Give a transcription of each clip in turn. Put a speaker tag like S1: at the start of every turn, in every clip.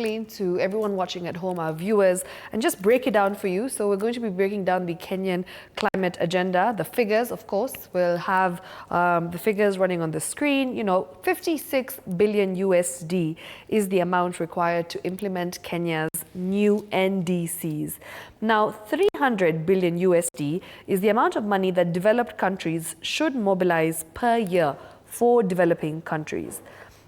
S1: to everyone watching at home, our viewers, and just break it down for you. So we're going to be breaking down the Kenyan climate agenda. The figures, of course, we'll have the figures running on the screen. 56 billion USD is the amount required to implement Kenya's new NDCs. Now, 300 billion USD is the amount of money that developed countries should mobilize per year for developing countries.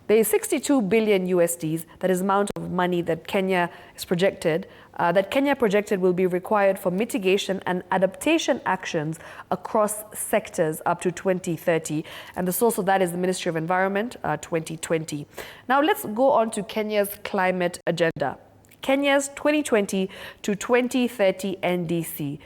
S1: There is 62 billion USDs, that is the amount of money that Kenya projected will be required for mitigation and adaptation actions across sectors up to 2030. And the source of that is the Ministry of Environment, 2020. Now let's go on to Kenya's climate agenda. Kenya's 2020 to 2030 NDC.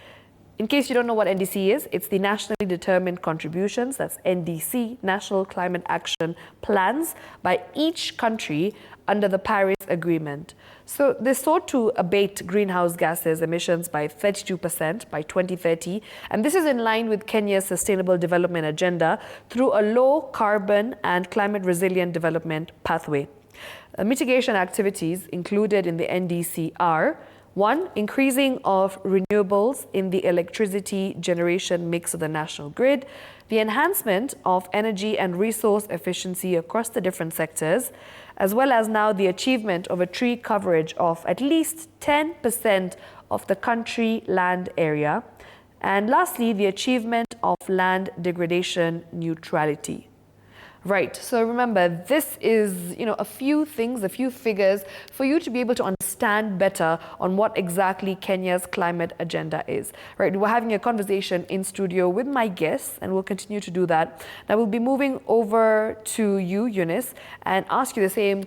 S1: In case you don't know what NDC is, it's the Nationally Determined Contributions, that's NDC, National Climate Action Plans, by each country under the Paris Agreement. So they sought to abate greenhouse gases emissions by 32% by 2030, and this is in line with Kenya's Sustainable Development Agenda through a low carbon and climate resilient development pathway. Mitigation activities included in the NDC are: 1. Increasing of renewables in the electricity generation mix of the national grid, the enhancement of energy and resource efficiency across the different sectors, as well as now the achievement of a tree coverage of at least 10% of the country land area, and lastly, the achievement of land degradation neutrality. Right, so remember, this is, a few things, a few figures for you to be able to understand better on what exactly Kenya's climate agenda is. Right, we're having a conversation in studio with my guests, and we'll continue to do that. Now we'll be moving over to you, Eunice, and ask you the same